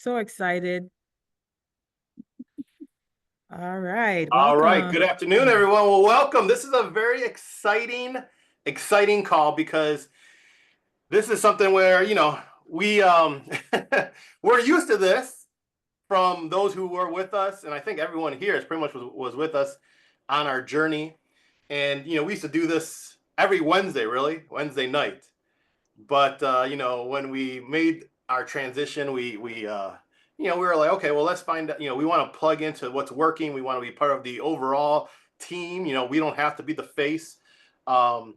So excited. All right. All right. Welcome. Good afternoon, everyone. Well, welcome. This is a very exciting call because this is something where, we we're used to this from those who were with us, and I think everyone here is pretty much was with us on our journey. And we used to do this every Wednesday, really, Wednesday night. But when we made our transition, we were like, okay, well, let's find out. We want to plug into what's working. We want to be part of the overall team. We don't have to be the face. Um,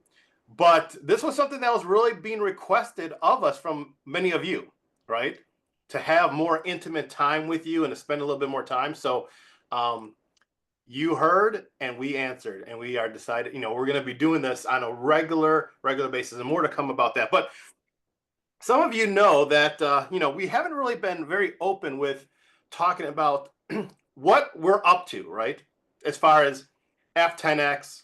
but this was something that was really being requested of us from many of you, right? To have more intimate time with you and to spend a little bit more time. So um, you heard and we answered, and we are decided, we're going to be doing this on a regular basis, and more to come about that. But some of you know that we haven't really been very open with talking about what we're up to, right? As far as F10x,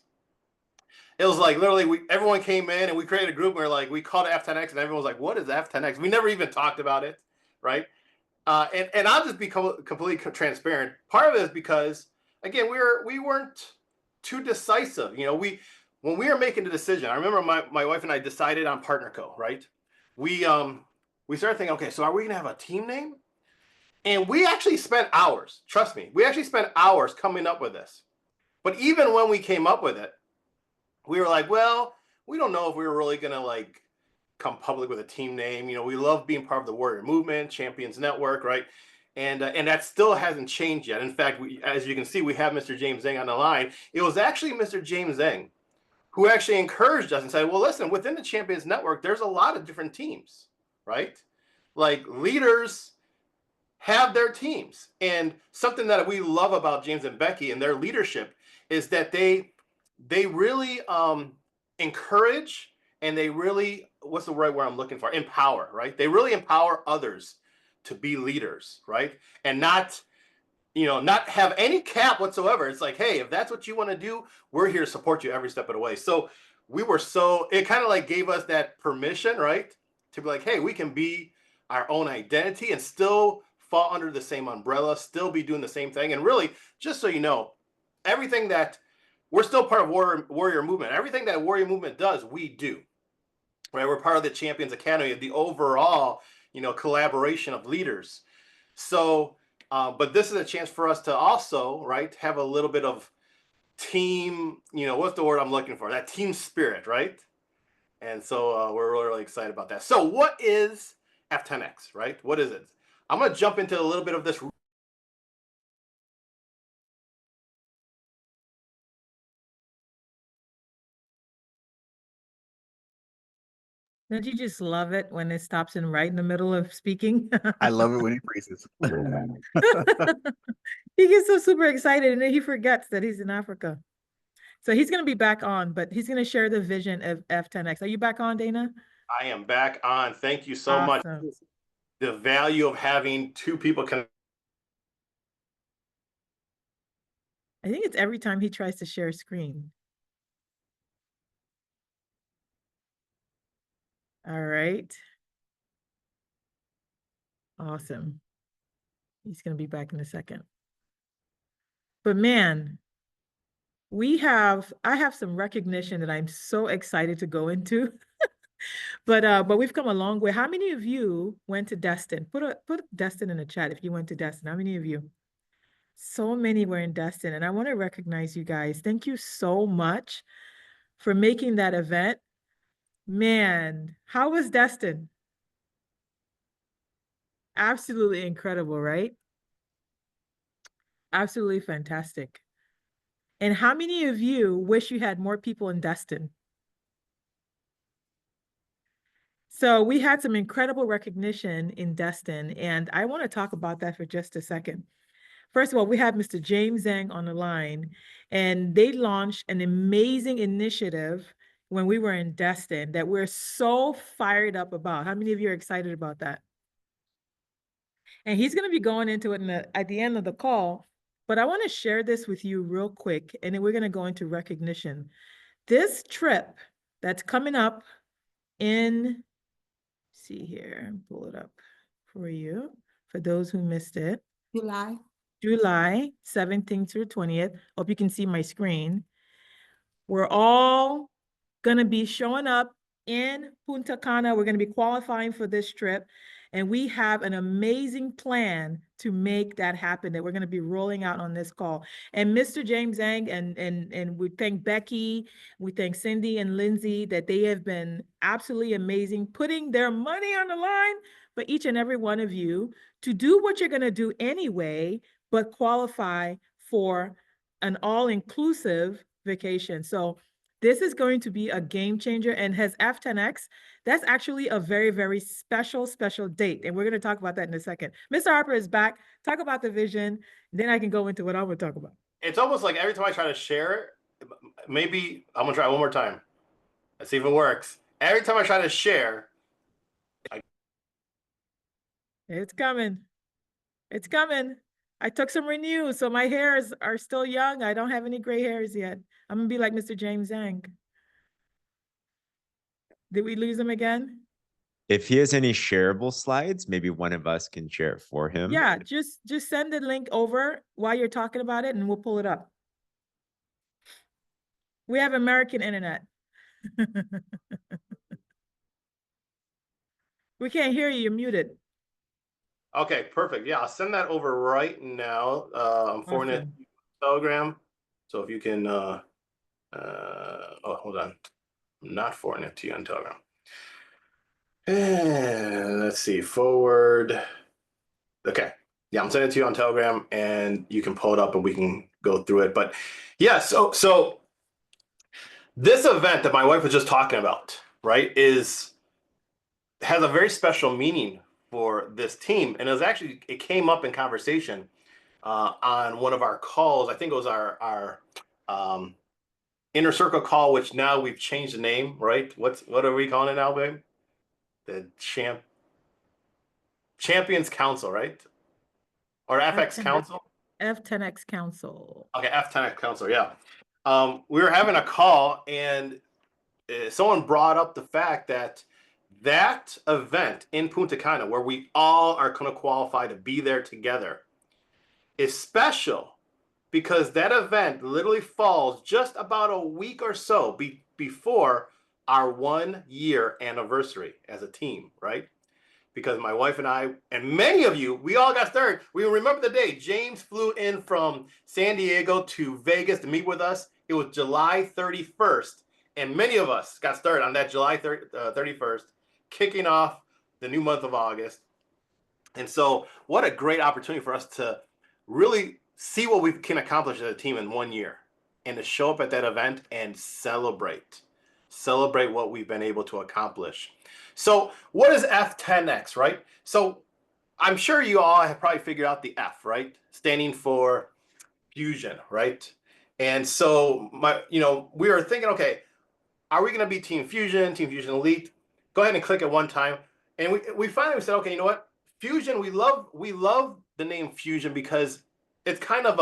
it was like literally everyone came in and we created a group. And we called it F10x, and everyone was like, "What is F10x?" We never even talked about it, right? And I'll just be completely transparent. Part of it is because again we weren't too decisive. When we were making the decision, I remember my wife and I decided on Partner Co. Right? We um we started thinking, okay, so are we gonna have a team name? And we actually spent hours. Trust me, we actually spent hours coming up with this. But even when we came up with it, we were like, well, we don't know if we were really gonna come public with a team name. We love being part of the Warrior Movement, Champions Network, right? And that still hasn't changed yet. In fact, as you can see, we have Mr. James Zhang on the line. It was actually Mr. James Zhang who actually encouraged us and said, well, listen, within the Champions Network, there's a lot of different teams, right? Like leaders have their teams. And something that we love about James and Becky and their leadership is that they really encourage, and they really, what's the right word I'm looking for? Empower, right? They really empower others to be leaders, right? And not have any cap whatsoever. It's like, hey, if that's what you want to do, we're here to support you every step of the way. So it kind of like gave us that permission, right? To be like, hey, we can be our own identity and still fall under the same umbrella, still be doing the same thing. And really, just so you know, everything that we're still part of Warrior Movement. Everything that Warrior Movement does, we do. Right? We're part of the Champions Academy, of the overall, collaboration of leaders. So but this is a chance for us to also, right, have a little bit of team, what's the word I'm looking for? That team spirit, right? And so we're really, really excited about that. So what is F10X, right? What is it? I'm going to jump into a little bit of this. Don't you just love it when it stops in right in the middle of speaking? I love it when he freezes. He gets so super excited and then he forgets that he's in Africa. So he's going to be back on, but he's going to share the vision of F10X. Are you back on, Dana? I am back on. Thank you so much. Awesome. The value of having two people I think it's every time he tries to share screen. All right. Awesome. He's going to be back in a second. But man, I have some recognition that I'm so excited to go into. But we've come a long way. How many of you went to Destin? Put Destin in the chat if you went to Destin. How many of you? So many were in Destin, and I want to recognize you guys. Thank you so much for making that event. Man, how was Destin? Absolutely incredible, right? Absolutely fantastic. And how many of you wish you had more people in Destin? So we had some incredible recognition in Destin, and I want to talk about that for just a second. First of all, we have Mr. James Zhang on the line, and they launched an amazing initiative when we were in Destin that we're so fired up about. How many of you are excited about that? And he's going to be going into it at the end of the call, but I want to share this with you real quick, and then we're going to go into recognition. This trip that's coming up in, see here, pull it up for you, for those who missed it. July 17th through 20th. Hope you can see my screen. We're all going to be showing up in Punta Cana. We're going to be qualifying for this trip. And we have an amazing plan to make that happen that we're going to be rolling out on this call. And Mr. James Zhang, and we thank Becky, we thank Cindy and Lindsay that they have been absolutely amazing, putting their money on the line for each and every one of you to do what you're going to do anyway, but qualify for an all-inclusive vacation. So this is going to be a game changer, and has F10X, that's actually a very, very special date. And we're going to talk about that in a second. Mr. Harper is back. Talk about the vision. Then I can go into what I want to talk about. It's almost like every time I try to share it, maybe I'm going to try one more time. Let's see if it works. Every time I try to share. It's coming. It's coming. I took some Renew, so my hairs are still young. I don't have any gray hairs yet. I'm going to be like Mr. James Zhang. Did we lose him again? If he has any shareable slides, maybe one of us can share it for him. Yeah, just send the link over while you're talking about it and we'll pull it up. We have American internet. We can't hear you. You're muted. Okay, perfect. Yeah, I'll send that over right now. I'm forwarding it to Telegram. So if you can, oh, hold on. I'm not forwarding it to you on Telegram. And let's see, forward. Okay. Yeah, I'm sending it to you on Telegram and you can pull it up and we can go through it. But yeah, so this event that my wife was just talking about, right, has a very special meaning for this team. And it came up in conversation on one of our calls. I think it was our inner circle call, which now we've changed the name, right? What are we calling it now, babe? The Champions Council, right? Or FX Council? F10X Council. Okay, F10X Council, yeah. We were having a call and someone brought up the fact that event in Punta Cana, where we all are going to qualify to be there together, is special because that event literally falls just about a week or so before our 1 year anniversary as a team, right? Because my wife and I, and many of you, we all got started. We remember the day James flew in from San Diego to Vegas to meet with us. It was July 31st. And many of us got started on that July 31st, kicking off the new month of August. And so what a great opportunity for us to really see what we can accomplish as a team in 1 year and to show up at that event and celebrate what we've been able to accomplish. So what is F10X, right? So I'm sure you all have probably figured out the F, right? Standing for fusion, right? And so we were thinking, okay, are we going to be Team Fusion Elite? Go ahead and click at one time. And we finally said, okay, you know what? Fusion, we love the name Fusion because it's kind of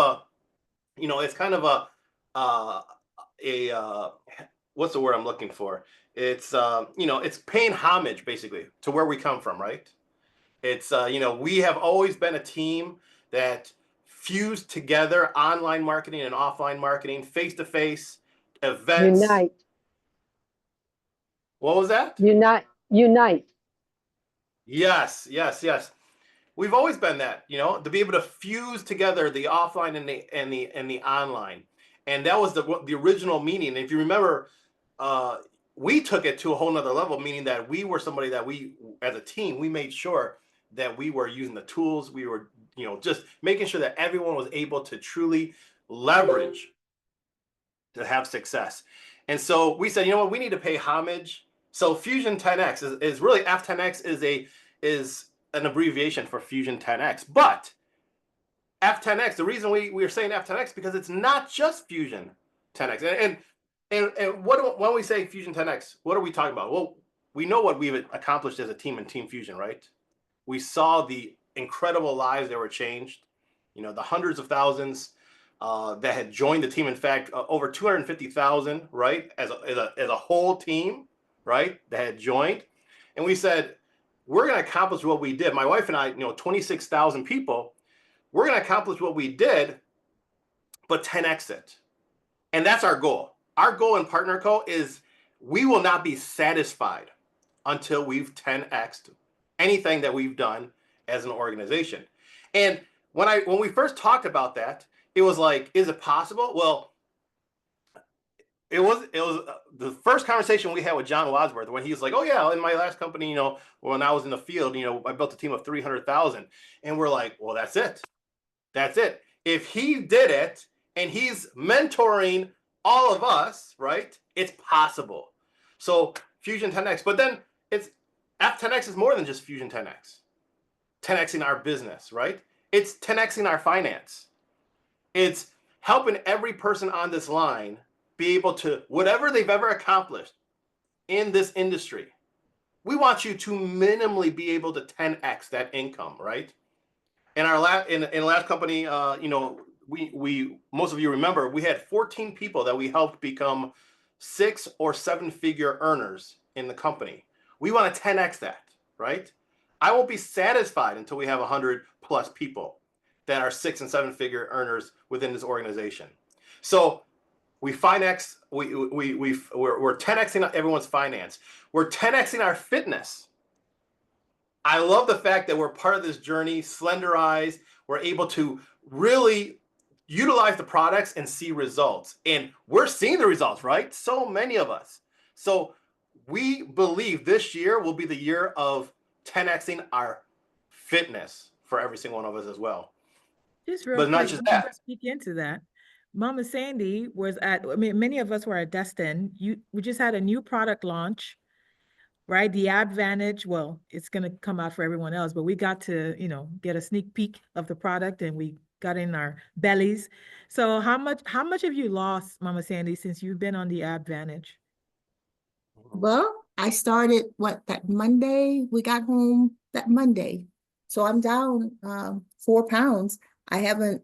what's the word I'm looking for? It's it's paying homage basically to where we come from, right? It's we have always been a team that fused together online marketing and offline marketing, face-to-face events. Unite. What was that? Unite. Yes. We've always been that, to be able to fuse together the offline and the online. And that was the original meaning. And if you remember, we took it to a whole nother level, meaning that we were somebody that we, as a team, we made sure that we were using the tools. We were, just making sure that everyone was able to truly leverage to have success. And so we said, you know what, we need to pay homage. So Fusion 10X is really, F10X is an abbreviation for Fusion 10X. But F10X, the reason we are saying F10X because it's not just Fusion 10X. And when we say Fusion 10X, what are we talking about? Well, we know what we've accomplished as a team in Team Fusion, right? We saw the incredible lives that were changed, the hundreds of thousands that had joined the team. In fact, over 250,000, right, as a whole team, right, that had joined. And we said, we're going to accomplish what we did. My wife and I, 26,000 people, we're going to accomplish what we did, but 10x it. And that's our goal. Our goal in Partner Co is we will not be satisfied until we've 10x'd anything that we've done as an organization. And when we first talked about that, it was like, is it possible? Well, it was the first conversation we had with John Wadsworth when he was like, oh yeah, in my last company, when I was in the field, I built a team of 300,000. And we're like, well, that's it. That's it. If he did it and he's mentoring all of us, right? It's possible. So Fusion 10x, but then it's F10x is more than just Fusion 10x. 10xing our business, right? It's 10xing our finance. It's helping every person on this line be able to, whatever they've ever accomplished in this industry, we want you to minimally be able to 10x that income, right? In our in the last company, we most of you remember we had 14 people that we helped become 6 or 7 figure earners in the company. We want to 10x that, right? I won't be satisfied until we have 100 plus people that are 6 and 7 figure earners within this organization. So we're 10xing everyone's finance. We're 10xing our fitness. I love the fact that we're part of this journey, Slenderize. We're able to really utilize the products and see results. And we're seeing the results, right? So many of us. So we believe this year will be the year of 10xing our fitness for every single one of us as well. Just real But quick, not just let me that. speak into that. Mama Sandy was many of us were at Destin. We just had a new product launch, right? The Advantage, well, it's going to come out for everyone else, but we got to, get a sneak peek of the product and we got in our bellies. So how much have you lost, Mama Sandy, since you've been on the Advantage? Well, I started that Monday. We got home that Monday. So I'm down 4 pounds. I haven't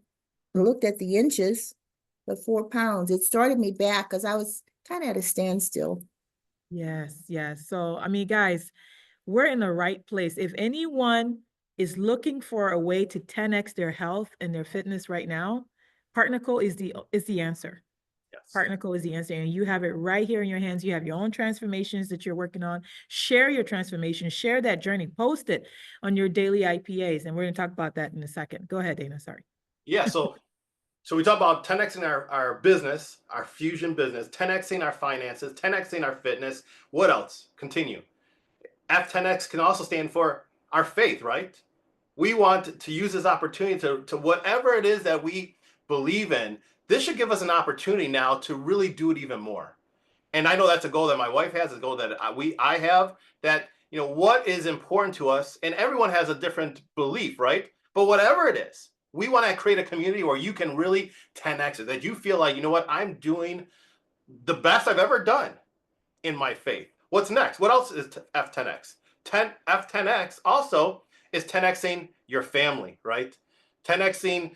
looked at the inches, but 4 pounds. It started me back because I was kind of at a standstill. Yes, yes. So, guys, we're in the right place. If anyone is looking for a way to 10x their health and their fitness right now, Partnerco is the answer. Yes. Partnerco is the answer, and you have it right here in your hands. You have your own transformations that you're working on. Share your transformation, share that journey, post it on your daily IPAs, and we're going to talk about that in a second. Go ahead, Dana. Sorry. Yeah. So we talk about 10xing our business, our fusion business, 10xing our finances, 10xing our fitness. What else? Continue. F10x can also stand for our faith, right? We want to use this opportunity to whatever it is that we believe in. This should give us an opportunity now to really do it even more. And I know that's a goal that my wife has, a goal that I have, that, what is important to us, and everyone has a different belief, right? But whatever it is, we want to create a community where you can really 10x it, that you feel like, you know what, I'm doing the best I've ever done in my faith. What's next? What else is F10x? F10x also is 10xing your family, right? 10xing,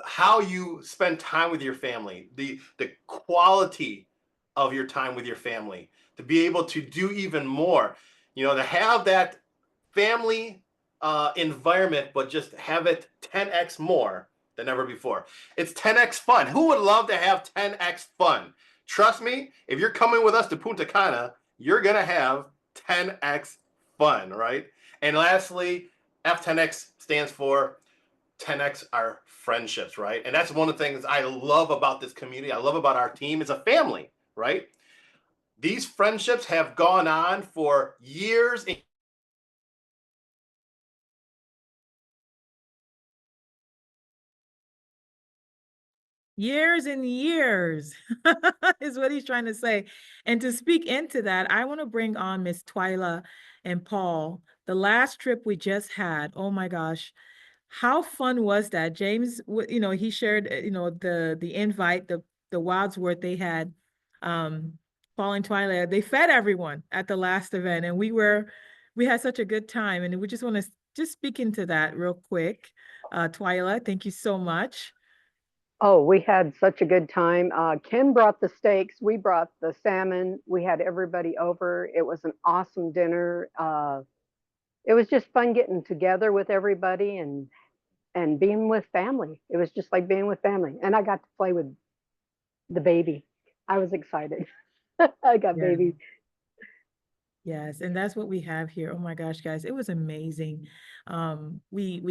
how you spend time with your family, the quality of your time with your family, to be able to do even more, to have that family environment, but just have it 10x more than ever before. It's 10x fun. Who would love to have 10x fun? Trust me, if you're coming with us to Punta Cana, you're going to have 10x fun, right? And lastly, F10x stands for 10x our friendships, right? And that's one of the things I love about this community. I love about our team. It's a family, right? These friendships have gone on for years. Years and years is what he's trying to say. And to speak into that, I want to bring on Miss Twyla and Paul. The last trip we just had, oh my gosh, how fun was that? James, he shared, the invite, the Wadsworth they had, Paul and Twyla, they fed everyone at the last event, and we had such a good time. And we just want to just speak into that real quick. Twyla, thank you so much. Oh, we had such a good time. Ken brought the steaks. We brought the salmon. We had everybody over. It was an awesome dinner. it was just fun getting together with everybody and being with family. It was just like being with family. And I got to play with the baby. I was excited. I got Yeah. baby. Yes, and that's what we have here. Oh my gosh, guys, it was amazing. We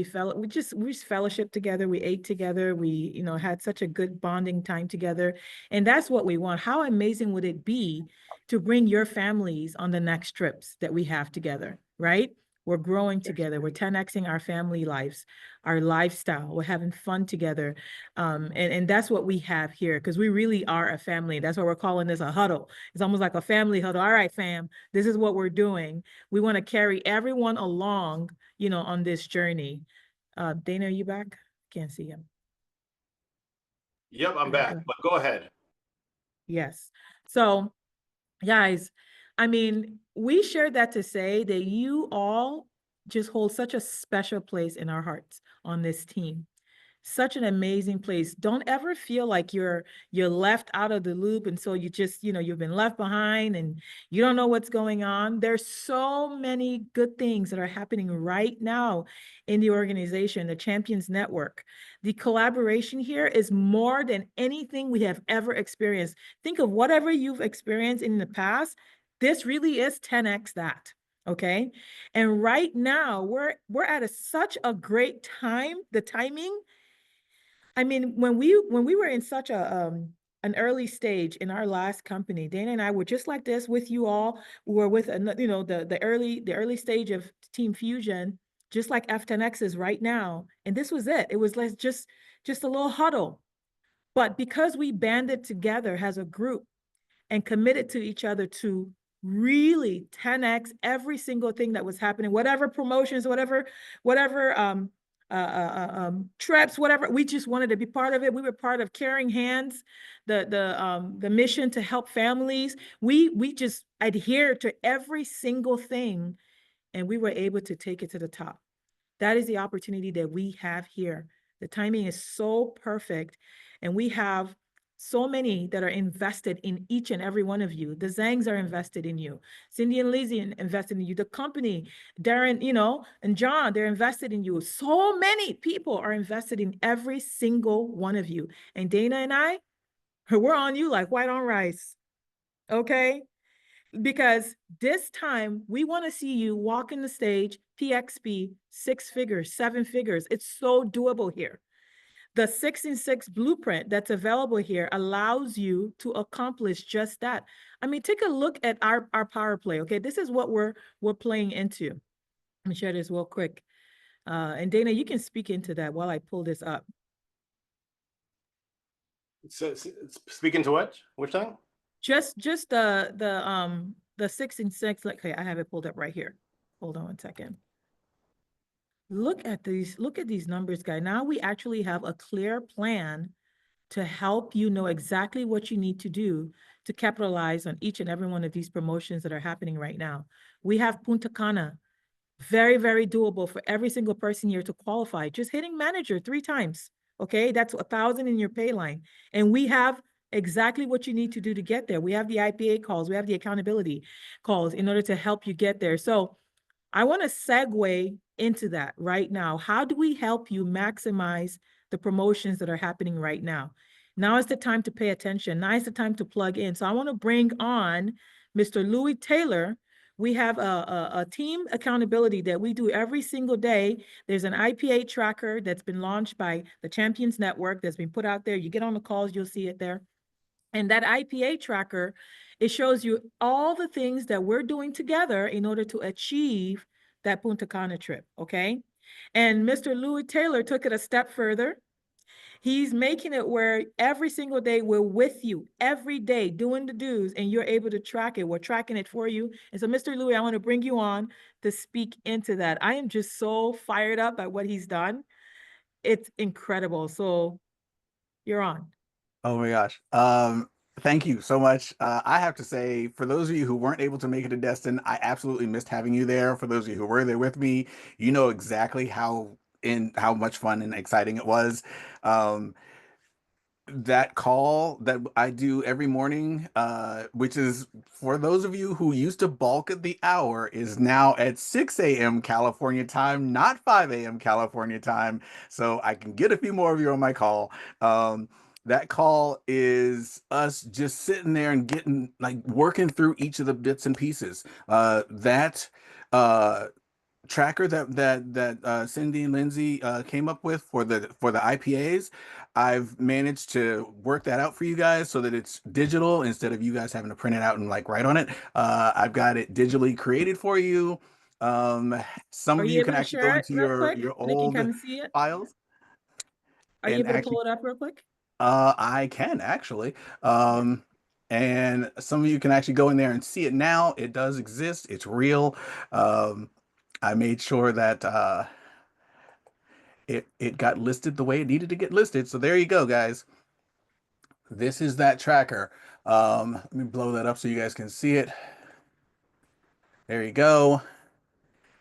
just fellowship together, we ate together, we, you know, had such a good bonding time together. And that's what we want. How amazing would it be to bring your families on the next trips that we have together, right? We're growing together, we're 10xing our family lives, our lifestyle, we're having fun together. And that's what we have here, because we really are a family. That's why we're calling this a huddle. It's almost like a family huddle. All right, fam, this is what we're doing. We want to carry everyone along, you know, on this journey. Dana, are you back? Can't see him. Yep, I'm back, but go ahead. Yes. So, guys, I mean, we shared that to say that you all just hold such a special place in our hearts on this team. Such an amazing place. Don't ever feel like you're left out of the loop, and so you just, you know, you've been left behind and you don't know what's going on. There's so many good things that are happening right now in the organization, the Champions Network. The collaboration here is more than anything we have ever experienced. Think of whatever you've experienced in the past. This really is 10x that. Okay. And right now we're at such a great time. The timing, I mean, when we were in such a an early stage in our last company, Dana and I were just like this with you all. We were with you know, the early stage of Team Fusion, just like F10x is right now. And this was it. It was like just a little huddle. But because we banded together as a group and committed to each other to really 10x every single thing that was happening, whatever promotions, whatever trips, whatever, we just wanted to be part of it. We were part of Caring Hands, the mission to help families. We just adhered to every single thing, and we were able to take it to the top. That is the opportunity that we have here. The timing is so perfect, and we have so many that are invested in each and every one of you. The Zangs are invested in you. Cindy and Lizzie invested in you. The company, Darren, you know, and John, they're invested in you. So many people are invested in every single one of you. And Dana and I, we're on you like white on rice. Okay? Because this time we want to see you walking the stage, PXP, 6 figures, 7 figures. It's so doable here. The 6 in 6 blueprint that's available here allows you to accomplish just that. I mean, take a look at our power play. Okay, this is what we're playing into. Let me share this real quick. And Dana, you can speak into that while I pull this up. So, speaking to what? Which thing? Just the 6 in 6. Like, okay, I have it pulled up right here. Hold on one second. Look at these numbers, guys. Now we actually have a clear plan to help you know exactly what you need to do to capitalize on each and every one of these promotions that are happening right now. We have Punta Cana, very, very doable for every single person here to qualify. Just hitting manager 3 times, okay? That's 1,000 in your pay line. And we have exactly what you need to do to get there. We have the IPA calls, we have the accountability calls in order to help you get there. So I want to segue into that right now. How do we help you maximize the promotions that are happening right now? Now is the time to pay attention. Now is the time to plug in. So I want to bring on Mr. Louis Taylor. We have a team accountability that we do every single day. There's an IPA tracker that's been launched by the Champions Network that's been put out there. You get on the calls, you'll see it there. And that IPA tracker, it shows you all the things that we're doing together in order to achieve that Punta Cana trip, okay? And Mr. Louis Taylor took it a step further. He's making it where every single day we're with you, every day doing the do's, and you're able to track it. We're tracking it for you. And so, Mr. Louis, I want to bring you on to speak into that. I am just so fired up by what he's done. It's incredible. So you're on. Oh my gosh. Thank you so much. I have to say, for those of you who weren't able to make it to Destin, I absolutely missed having you there. For those of you who were there with me, you know exactly how much fun and exciting it was. that call that I do every morning, which is for those of you who used to balk at the hour, is now at 6 a.m. California time, not 5 a.m. California time. So I can get a few more of you on my call. That call is us just sitting there and getting like working through each of the bits and pieces. That tracker that Cindy and Lindsay came up with for the IPAs, I've managed to work that out for you guys so that it's digital instead of you guys having to print it out and like write on it. I've got it digitally created for you. Some Are of you you able can to actually go share it into real your quick? your And they can old come and see it? files Are you and able to actually pull it up real quick? I can actually. And some of you can actually go in there and see it now. It does exist. It's real. I made sure that it got listed the way it needed to get listed. So there you go, guys. This is that tracker. Let me blow that up so you guys can see it. There you go.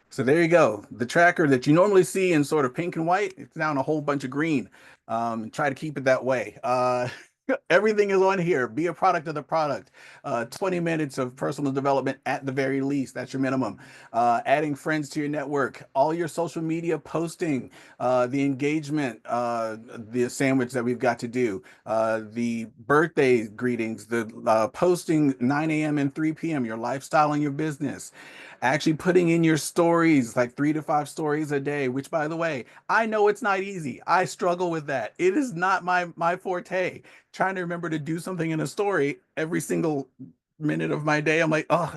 So there you go. The tracker that you normally see in sort of pink and white, it's now in a whole bunch of green. Try to keep it that way. Everything is on here. Be a product of the product. 20 minutes of personal development at the very least. That's your minimum. Adding friends to your network, all your social media posting, the engagement, the sandwich that we've got to do, the birthday greetings, the posting 9 a.m. and 3 p.m., your lifestyle and your business. Actually putting in your stories, like 3 to 5 stories a day, which by the way, I know it's not easy. I struggle with that. It is not my forte. Trying to remember to do something in a story every single minute of my day. I'm like, oh,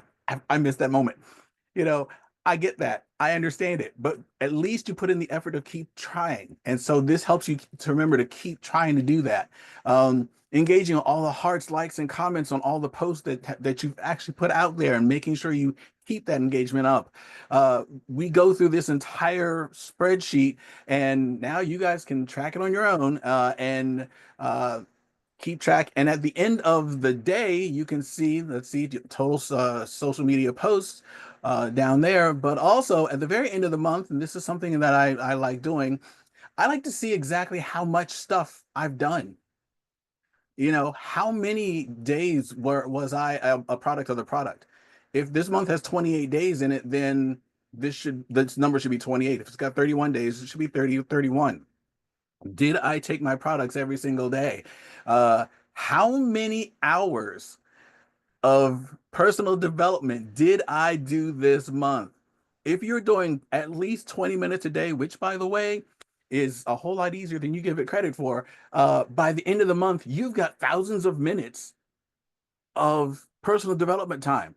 I missed that moment. You know, I get that. I understand it, but at least you put in the effort to keep trying. And so this helps you to remember to keep trying to do that. Engaging on all the hearts, likes, and comments on all the posts that you've actually put out there and making sure you keep that engagement up. We go through this entire spreadsheet and now you guys can track it on your own and keep track. And at the end of the day, you can see, let's see, total social media posts down there. But also at the very end of the month, and this is something that I like doing, I like to see exactly how much stuff I've done. You know, how many days was I a product of the product? If this month has 28 days in it, then this number should be 28. If it's got 31 days, it should be 30, 31. Did I take my products every single day? How many hours of personal development did I do this month? If you're doing at least 20 minutes a day, which by the way is a whole lot easier than you give it credit for, by the end of the month, you've got thousands of minutes of personal development time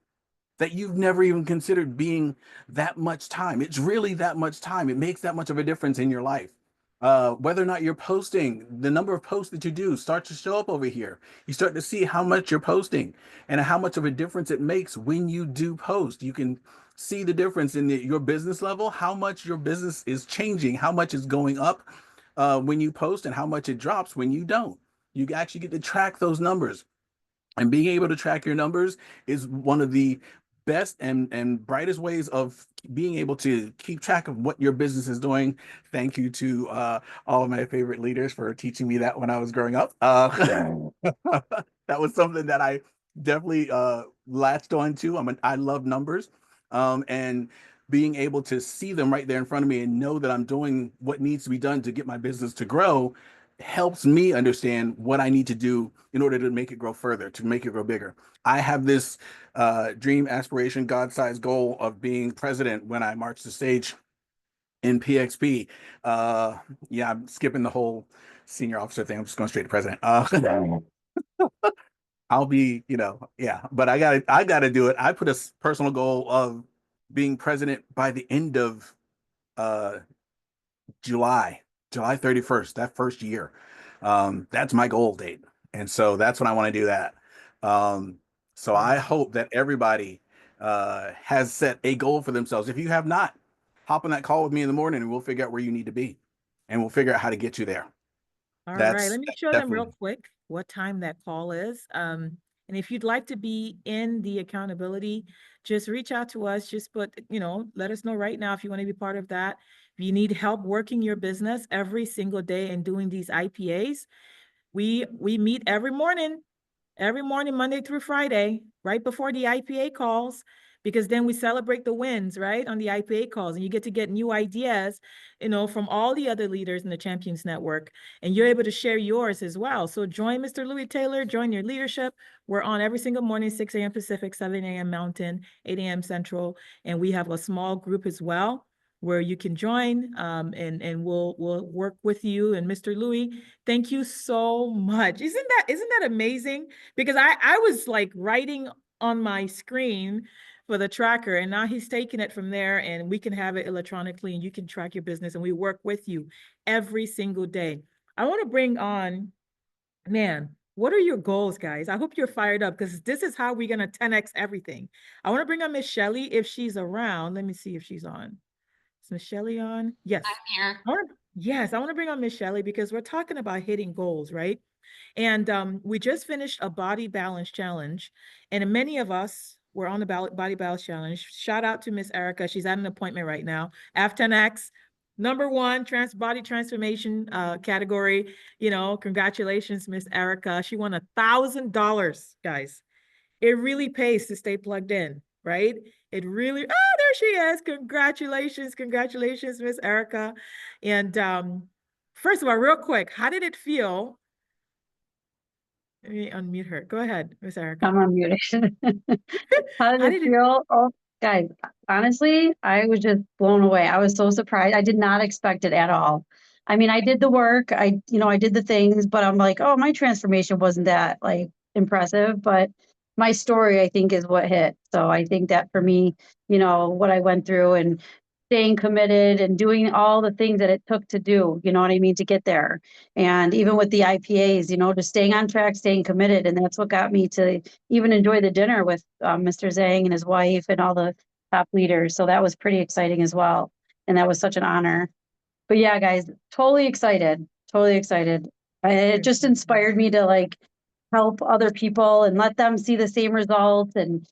that you've never even considered being that much time. It's really that much time. It makes that much of a difference in your life. Whether or not you're posting, the number of posts that you do starts to show up over here. You start to see how much you're posting and how much of a difference it makes when you do post. You can see the difference in your business level, how much your business is changing, how much is going up when you post, and how much it drops when you don't. You actually get to track those numbers. And being able to track your numbers is one of the best and brightest ways of being able to keep track of what your business is doing. Thank you to all of my favorite leaders for teaching me that when I was growing up. That was something that I definitely latched on to. I love numbers, and being able to see them right there in front of me and know that I'm doing what needs to be done to get my business to grow helps me understand what I need to do in order to make it grow further, to make it grow bigger. I have this dream, aspiration, God-sized goal of being president when I march the stage in PXP. Yeah, I'm skipping the whole senior officer thing. I'm just going straight to president. I'll be, yeah, but I gotta do it. I put a personal goal of being president by the end of uh July, July 31st, that first year. That's my goal date. And so that's when I want to do that. So I Wow. hope that everybody has set a goal for themselves. If you have not, hop on that call with me in the morning and we'll figure out where you need to be and we'll figure out how to get you there. All right, let That's me show them real definitely quick what time that call is. And if you'd like to be in the accountability, just reach out to us. Just let us know right now if you want to be part of that. If you need help working your business every single day and doing these IPAs, We meet every morning, Monday through Friday, right before the IPA calls, because then we celebrate the wins, right, on the IPA calls, and you get new ideas, from all the other leaders in the Champions Network, and you're able to share yours as well. So join Mr. Louis Taylor, join your leadership. We're on every single morning, 6 a.m. Pacific, 7 a.m. Mountain, 8 a.m. Central, and we have a small group as well where you can join, and we'll work with you. And Mr. Louis, thank you so much. Isn't that amazing? Because I was like writing on my screen for the tracker, and now he's taking it from there, and we can have it electronically, and you can track your business, and we work with you every single day. I want to bring on, man, what are your goals, guys? I hope you're fired up, because this is how we're going to 10x everything. I want to bring on Miss Shelley if she's around. Let me see if she's on. Is Miss Shelley on? Yes. I'm here. Yes, I want to bring on Miss Shelley because we're talking about hitting goals, right? And we just finished a body balance challenge, and many of us were on the body balance challenge. Shout out to Miss Erica. She's at an appointment right now. F10x, #1 body transformation category. Congratulations, Miss Erica. She won $1,000, guys. It really pays to stay plugged in, right? It really, there she is. Congratulations, Miss Erica. And first of all, real quick, how did it feel? Let me unmute her. Go ahead, Miss Erica. I'm unmuted. How did it feel? Oh, guys, honestly, I was just blown away. I was so surprised. I did not expect it at all. I mean, I did the work, I did the things, but I'm like, oh, my transformation wasn't that like impressive, but my story, I think, is what hit. So I think that for me, what I went through and staying committed and doing all the things that it took to do, you know what I mean, to get there. And even with the IPAs, just staying on track, staying committed. And that's what got me to even enjoy the dinner with Mr. Zhang and his wife and all the top leaders. So that was pretty exciting as well. And that was such an honor. But yeah, guys, totally excited, totally excited. It just inspired me to like help other people and let them see the same results. And,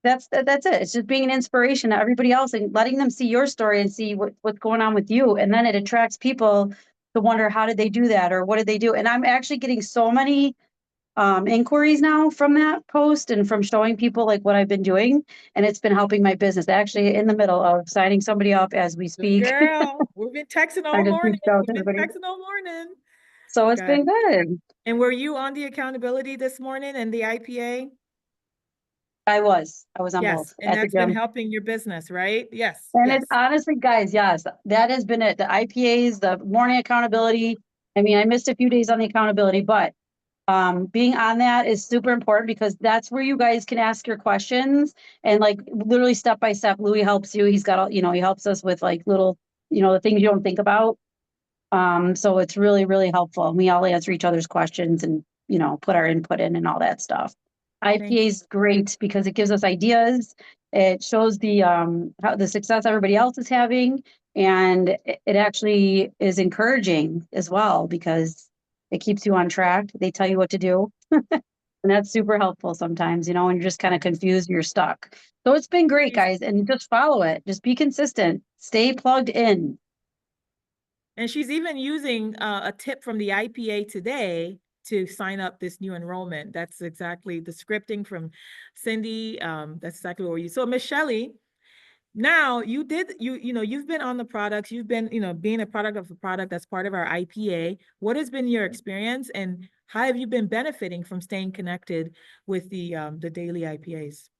that's it. It's just being an inspiration to everybody else and letting them see your story and see what's going on with you. And then it attracts people to wonder, how did they do that? Or what did they do? And I'm actually getting so many inquiries now from that post and from showing people like what I've been doing. And it's been helping my business. Actually in the middle of signing somebody up as we speak. Girl, we've been texting all morning. So it's been good. And were you on the accountability this morning and the IPA? I was on both. And that's been helping your business, right? Yes. And it's honestly, guys, yes, that has been it. The IPAs, the morning accountability. I mean, I missed a few days on the accountability, but being on that is super important because that's where you guys can ask your questions and like literally step by step. Louis helps you. He's got all, he helps us with like little, the things you don't think about. So it's really, really helpful. And we all answer each other's questions and, put our input in and all that stuff. IPA is great because it gives us ideas. It shows the how the success everybody else is having, and it actually is encouraging as well because it keeps you on track. They tell you what to do, and that's super helpful sometimes. When you're just kind of confused, you're stuck. So it's been great, guys, and just follow it. Just be consistent. Stay plugged in. And she's even using a tip from the IPA today to sign up this new enrollment. That's exactly the scripting from Cindy. That's exactly what you. So Miss Shelley, now you've been on the products, you've been, being a product of a product that's part of our IPA. What has been your experience and how have you been benefiting from staying connected with the daily IPAs?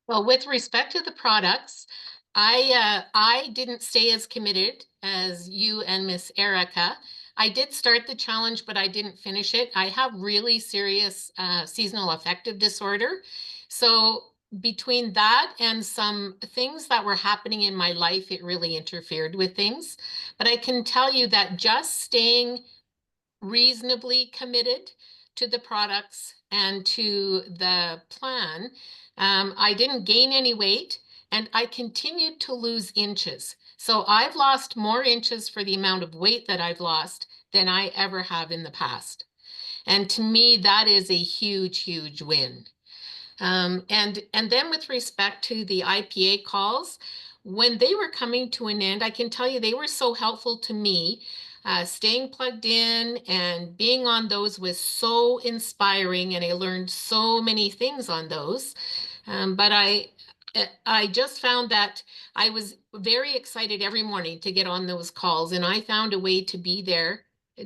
Well, with respect to the products, I didn't stay as committed as you and Miss Erica. I did start the challenge, but I didn't finish it. I have really serious seasonal affective disorder. So between that and some things that were happening in my life, it really interfered with things. But I can tell you that just staying reasonably committed to the products and to the plan, I didn't gain any weight and I continued to lose inches. So I've lost more inches for the amount of weight that I've lost than I ever have in the past. And to me, that is a huge, huge win. And then with respect to the IPA calls, when they were coming to an end, I can tell you they were so helpful to me. staying plugged in and being on those was so inspiring, and I learned so many things on those. But I just found that I was very excited every morning to get on those calls, and I found a way to be there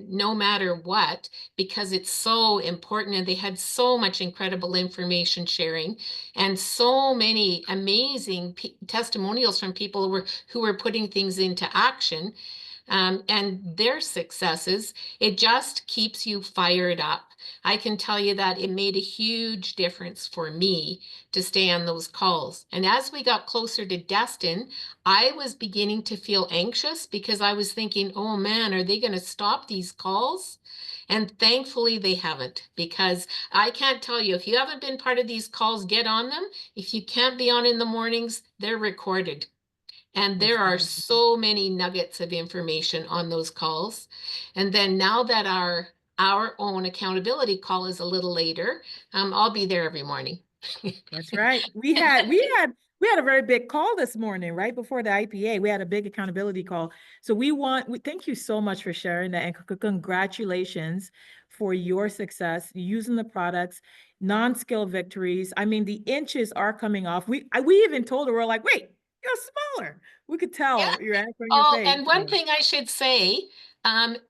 no matter what, because it's so important, and they had so much incredible information sharing and so many amazing testimonials from people who were putting things into action, and their successes. It just keeps you fired up. I can tell you that it made a huge difference for me to stay on those calls. And as we got closer to Destin, I was beginning to feel anxious because I was thinking, oh man, are they going to stop these calls? And thankfully they haven't, because I can't tell you, if you haven't been part of these calls, get on them. If you can't be on in the mornings, they're recorded. And there are so many nuggets of information on those calls. And then now that our own accountability call is a little later, I'll be there every morning. That's right. We had a very big call this morning, right before the IPA. We had a big accountability call. So we thank you so much for sharing that, and congratulations for your success using the products, non-skill victories. I mean, the inches are coming off. We even told her, we're like, wait, you're smaller. We could tell, Yeah. right, from your Oh, face. and one thing I should say,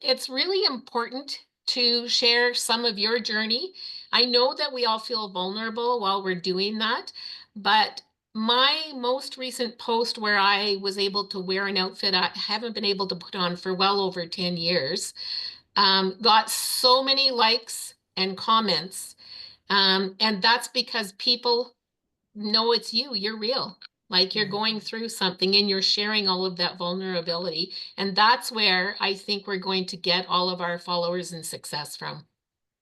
it's really important to share some of your journey. I know that we all feel vulnerable while we're doing that, but my most recent post where I was able to wear an outfit I haven't been able to put on for well over 10 years, got so many likes and comments. And that's because people know it's you, you're real. Like you're going through something and you're sharing all of that vulnerability. And that's where I think we're going to get all of our followers and success from.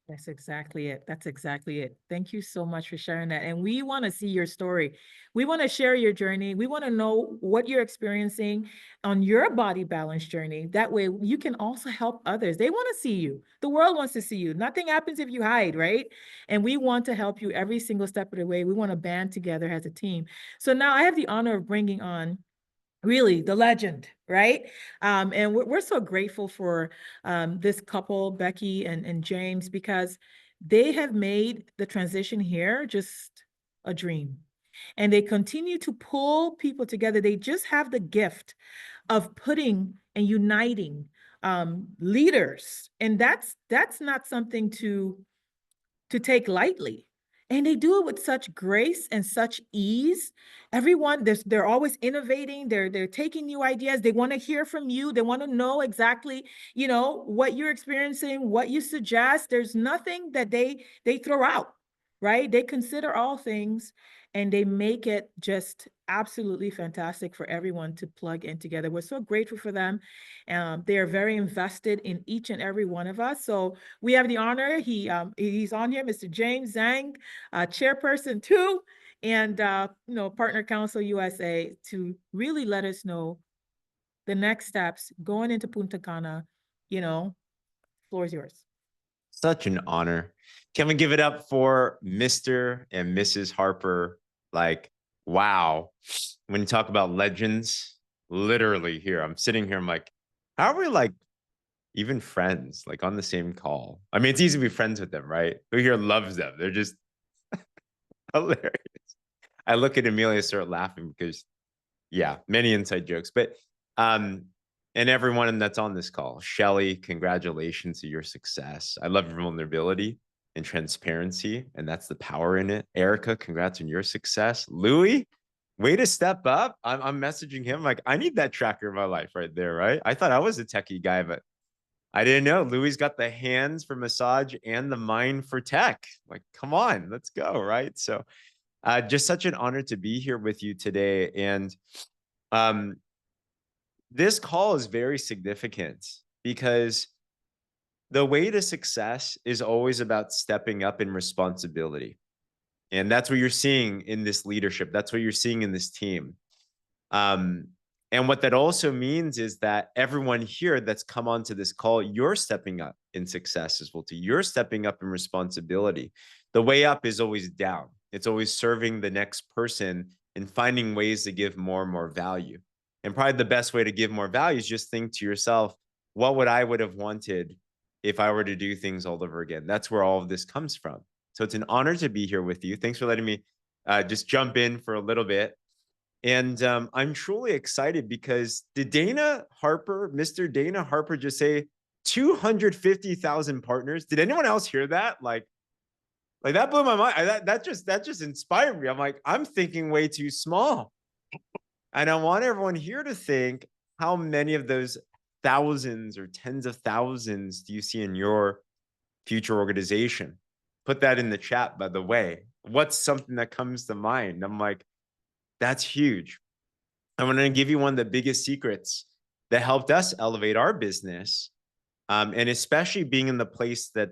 That's exactly it. That's exactly it. Thank you so much for sharing that. And we want to see your story. We want to share your journey. We want to know what you're experiencing on your body balance journey. That way you can also help others. They want to see you. The world wants to see you. Nothing happens if you hide, right? And we want to help you every single step of the way. We want to band together as a team. So now I have the honor of bringing on really the legend, right? And we're so grateful for this couple, Becky and James, because they have made the transition here just a dream. And they continue to pull people together. They just have the gift of putting and uniting leaders. And that's not something to take lightly. And they do it with such grace and such ease. Everyone, they're always innovating. They're taking new ideas. They want to hear from you. They want to know exactly, what you're experiencing, what you suggest. There's nothing that they throw out, right? They consider all things, and they make it just absolutely fantastic for everyone to plug in together. We're so grateful for them. They are very invested in each and every one of us. So we have the honor. He's on here, Mr. James Zhang, chairperson too, and Partner Council USA, to really let us know the next steps going into Punta Cana. Floor is yours. Such an honor. Can we give it up for Mr. and Mrs. Harper? Like, wow. When you talk about legends, literally here, I'm sitting here, I'm like, how are we like even friends, like on the same call? I mean, it's easy to be friends with them, right? Who here loves them? They're just hilarious. I look at Amelia, start laughing because, yeah, many inside jokes. But and everyone that's on this call, Shelly, congratulations to your success. I love your vulnerability and transparency, and that's the power in it. Erica, congrats on your success. Louis, way to step up. I'm messaging him like, I need that tracker in my life right there, right? I thought I was a techie guy, but I didn't know. Louis got the hands for massage and the mind for tech. Like, come on, let's go, right? So just such an honor to be here with you today. And this call is very significant because the way to success is always about stepping up in responsibility. And that's what you're seeing in this leadership. That's what you're seeing in this team. And what that also means is that everyone here that's come onto this call, you're stepping up in success as well too. You're stepping up in responsibility. The way up is always down. It's always serving the next person and finding ways to give more and more value. And probably the best way to give more value is just think to yourself, what would have wanted if I were to do things all over again? That's where all of this comes from. So it's an honor to be here with you. Thanks for letting me just jump in for a little bit. And I'm truly excited because did Mr. Dana Harper just say 250,000 partners? Did anyone else hear that? Like that blew my mind. That just inspired me. I'm like, I'm thinking way too small. And I want everyone here to think, how many of those thousands or tens of thousands do you see in your future organization? Put that in the chat, by the way. What's something that comes to mind? I'm like, that's huge. I'm going to give you one of the biggest secrets that helped us elevate our business. And especially being in the place that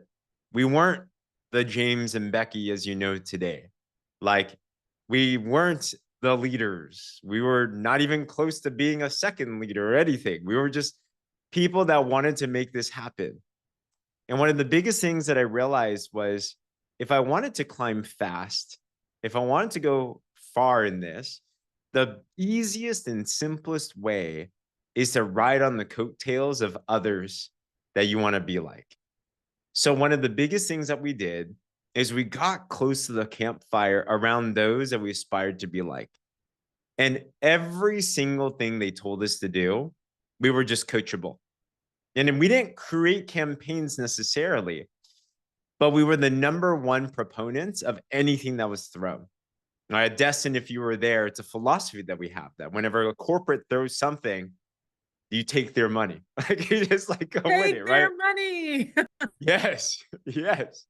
we weren't the James and Becky, as you know, today. Like, we weren't the leaders. We were not even close to being a second leader or anything. We were just people that wanted to make this happen. And one of the biggest things that I realized was, if I wanted to climb fast, if I wanted to go far in this, the easiest and simplest way is to ride on the coattails of others that you want to be like. So one of the biggest things that we did is we got close to the campfire around those that we aspired to be like. And every single thing they told us to do, we were just coachable. And then we didn't create campaigns necessarily, but we were the #1 proponents of anything that was thrown. Now, at Destin, if you were there, it's a philosophy that we have, that whenever a corporate throws something, you take their money. Like, you just like go with Take it, their right? money. Yes, yes.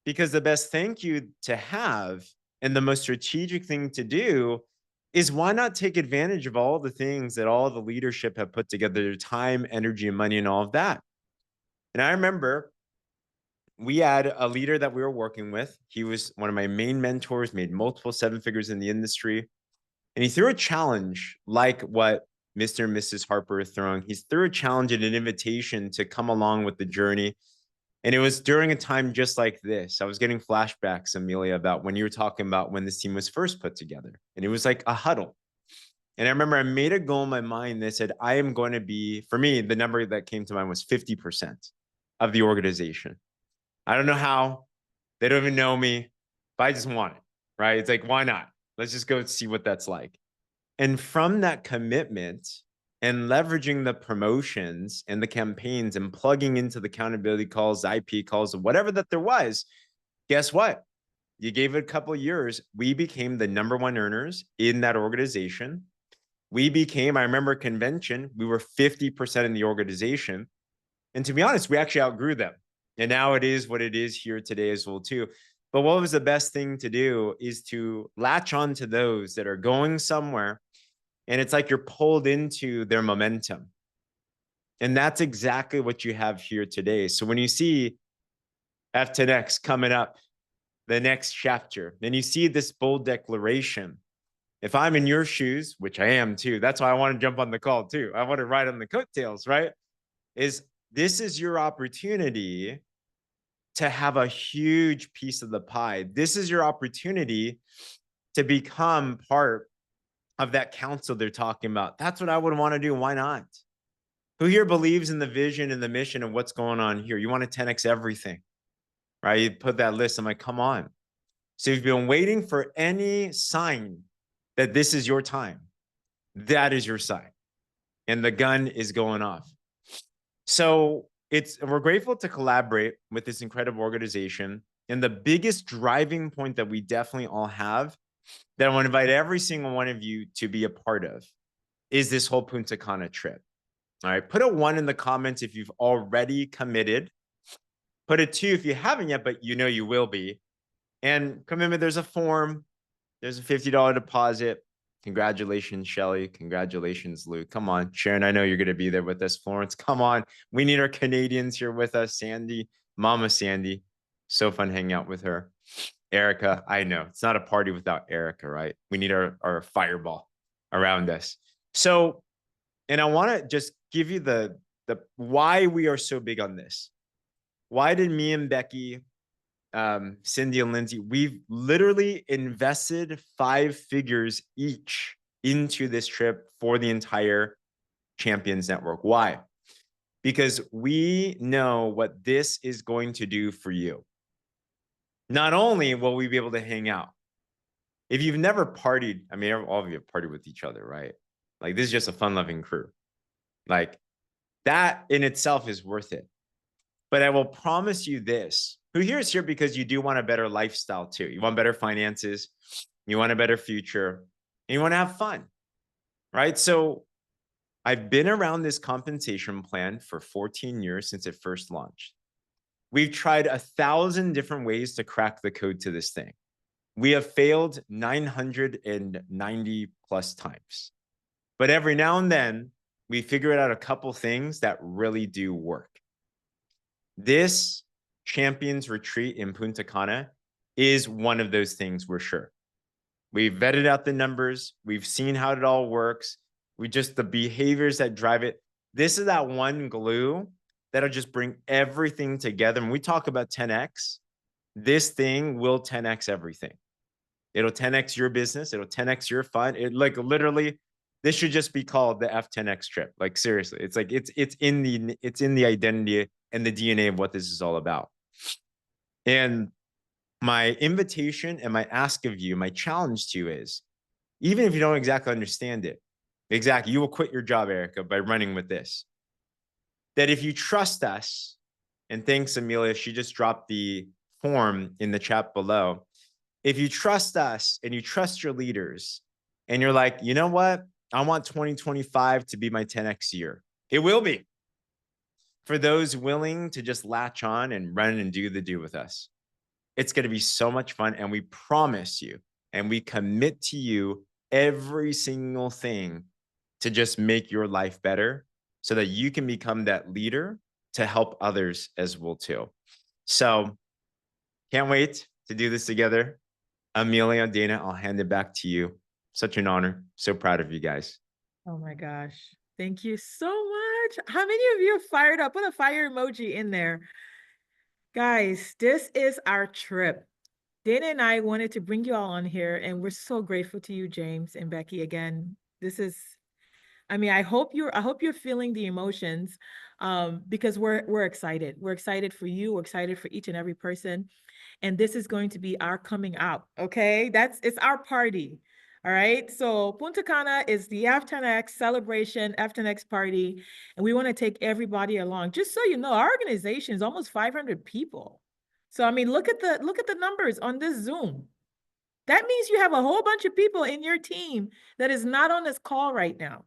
Because the best thank you to have and the most strategic thing to do is, why not take advantage of all the things that all the leadership have put together, their time, energy, and money, and all of that. And I remember we had a leader that we were working with. He was one of my main mentors, made multiple 7 figures in the industry. And he threw a challenge like what Mr. and Mrs. Harper are throwing. He threw a challenge and an invitation to come along with the journey. And it was during a time just like this. I was getting flashbacks, Amelia, about when you were talking about when this team was first put together. And it was like a huddle. And I remember I made a goal in my mind that said, I am going to be, for me, the number that came to mind was 50% of the organization. I don't know how. They don't even know me, but I just want it, right? It's like, why not? Let's just go see what that's like. And from that commitment and leveraging the promotions and the campaigns and plugging into the accountability calls, IP calls, whatever that there was, guess what? You gave it a couple of years. We became the #1 earners in that organization. We became, I remember convention, we were 50% in the organization. And to be honest, we actually outgrew them. And now it is what it is here today as well, too. But what was the best thing to do is to latch on to those that are going somewhere. And it's like you're pulled into their momentum. And that's exactly what you have here today. So when you see F10x coming up, the next chapter, and you see this bold declaration, if I'm in your shoes, which I am too, that's why I want to jump on the call too. I want to ride on the coattails, right? This is your opportunity to have a huge piece of the pie. This is your opportunity to become part of that council they're talking about. That's what I would want to do. Why not? Who here believes in the vision and the mission of what's going on here? You want to 10x everything, right? You put that list. I'm like, come on. So if you've been waiting for any sign that this is your time, that is your sign. And the gun is going off. So we're grateful to collaborate with this incredible organization. And the biggest driving point that we definitely all have, that I want to invite every single one of you to be a part of, is this whole Punta Cana trip. All right, put a 1 in the comments if you've already committed. Put a 2 if you haven't yet, but you know you will be. And commitment, there's a form. There's a $50 deposit. Congratulations, Shelly. Congratulations, Luke. Come on, Sharon. I know you're going to be there with us. Florence, come on. We need our Canadians here with us. Sandy, Mama Sandy. So fun hanging out with her. Erica, I know. It's not a party without Erica, right? We need our fireball around us. So, and I want to just give you the why we are so big on this. Why did me and Becky, Cindy and Lindsay, we've literally invested 5 figures each into this trip for the entire Champions Network. Why? because we know what this is going to do for you. Not only will we be able to hang out, if you've never partied, I mean, all of you have partied with each other, right? Like, this is just a fun-loving crew. Like, that in itself is worth it. But I will promise you this, who here is here because you do want a better lifestyle too. You want better finances, you want a better future, and you want to have fun, right? So I've been around this compensation plan for 14 years since it first launched. We've tried 1,000 different ways to crack the code to this thing. We have failed 990 plus times. But every now and then, we figure out a couple things that really do work. This Champions Retreat in Punta Cana is one of those things, we're sure. We've vetted out the numbers. We've seen how it all works. The behaviors that drive it. This is that one glue that'll just bring everything together. When we talk about 10x, this thing will 10x everything. It'll 10x your business. It'll 10x your fun. It, like, literally, this should just be called the F10x trip. Like, seriously, it's like it's in the identity and the DNA of what this is all about. And my invitation and my ask of you, my challenge to you is, even if you don't exactly understand it, you will quit your job, Erica, by running with this. That if you trust us, and thanks, Amelia, she just dropped the form in the chat below. If you trust us and you trust your leaders, and you're like, you know what? I want 2025 to be my 10x year. It will be. For those willing to just latch on and run and do the do with us. It's going to be so much fun. And we promise you, and we commit to you every single thing to just make your life better so that you can become that leader to help others as well too. So can't wait to do this together. Amelia, Dana, I'll hand it back to you. Such an honor. So proud of you guys. Oh my gosh. Thank you so much. How many of you are fired up? Put a fire emoji in there. Guys, this is our trip. Dana and I wanted to bring you all on here, and we're so grateful to you, James and Becky. Again, this is, I mean, I hope you're feeling the emotions, because we're excited. We're excited for you. We're excited for each and every person. And this is going to be our coming out. Okay. It's our party. All right. So Punta Cana is the F10x celebration, F10x party. And we want to take everybody along. Just so you know, our organization is almost 500 people. So, I mean, look at the numbers on this Zoom. That means you have a whole bunch of people in your team that is not on this call right now.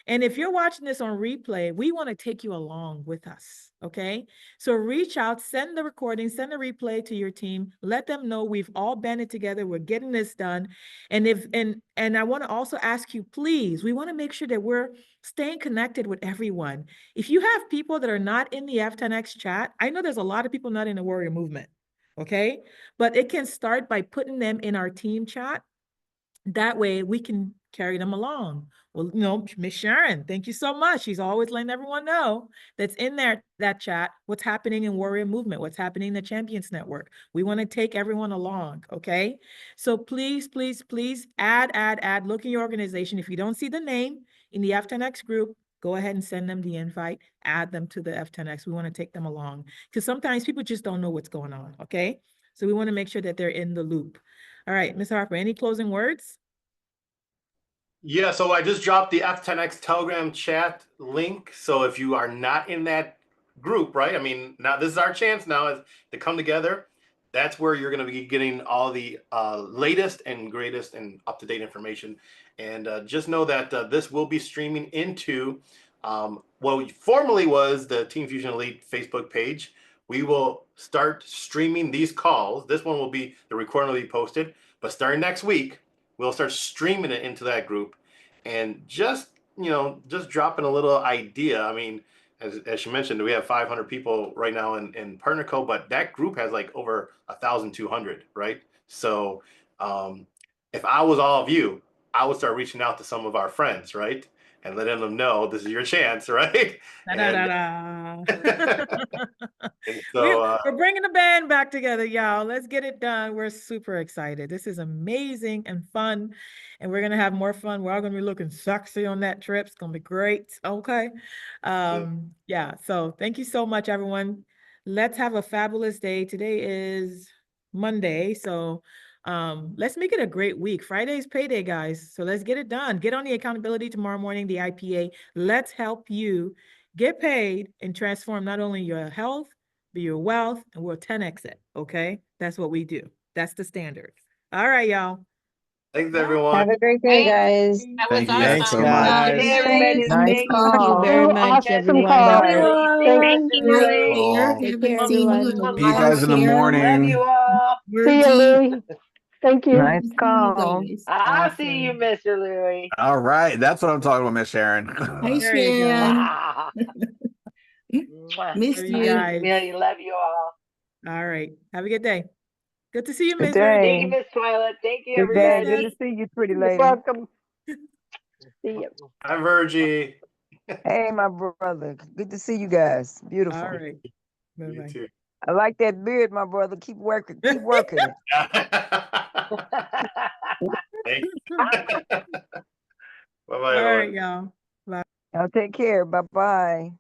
And if you're watching this on replay, we want to take you along with us, okay? So reach out, send the recording, send the replay to your team. Let them know we've all banded together. We're getting this done. And I want to also ask you, please, we want to make sure that we're staying connected with everyone. If you have people that are not in the F10X chat, I know there's a lot of people not in the Warrior Movement, okay? But it can start by putting them in our team chat. That way we can carry them along. Well, you know, Miss Sharon, thank you so much. She's always letting everyone know that's in there, that chat, what's happening in Warrior Movement, what's happening in the Champions Network. We want to take everyone along, okay? So please, please, please add, look in your organization. If you don't see the name in the F10X group, go ahead and send them the invite, add them to the F10X. We want to take them along because sometimes people just don't know what's going on, okay? So we want to make sure that they're in the loop. All right, Ms. Harper, any closing words? Yeah, so I just dropped the F10X Telegram chat link. So if you are not in that group, right? I mean, now this is our chance now to come together. That's where you're going to be getting all the latest and greatest and up-to-date information. And just know that this will be streaming into what formerly was the Team Fusion Elite Facebook page. We will start streaming these calls. This one will be, the recording will be posted, but starting next week, we'll start streaming it into that group. And just, you know, just dropping a little idea. I mean, as she mentioned, we have 500 people right now in Partner Code, but that group has like over 1,200, right? So if I was all of you, I would start reaching out to some of our friends, right? and letting them know this is your chance, right? Da-da-da-da. And so We're bringing the band back together, y'all. Let's get it done. We're super excited. This is amazing and fun, and we're gonna have more fun. We're all gonna be looking sexy on that trip. It's gonna be great. Okay. Yeah. So thank you so much, everyone. Let's have a fabulous day. Today is Monday, so let's make it a great week. Friday's payday, guys. So let's get it done. Get on the accountability tomorrow morning, the IPA. Let's help you get paid and transform not only your health, but your wealth, and we'll 10x it. Okay. That's what we do. That's the standard. All right, y'all. thanks, everyone. Have a great day, guys. That was Thank you guys awesome. so Thanks, much. guys. everybody. Nice Thank call. you. Two awesome calls. Thank Night, you. Claire. Take Haven't care, seen you in everyone. a See you while, guys in the Sharon. Love you morning. all. We're See you, deep. Louie. Thank you. Good to see you guys. I'll see you, Awesome. Mr. Louie. All right, that's what I'm talking about, Miss Sharon. Hey, There you go. Sharon. Mwah. Miss Love you you. guys. Really love you all. All right. Have a good day. Good to see you, Good Miss Ray. Thank you, day. Miss Twilight. Thank you, Good day. Good everybody. to see you, pretty You're lady. welcome. See you. Hi, Virgie. Hey, my brother. Good to see you guys. Beautiful. All right. You Bye-bye. too. I like that beard, my brother. Keep working. Keep working it. Thanks. Bye-bye, All everyone. right, y'all. Y'all take care. Bye bye.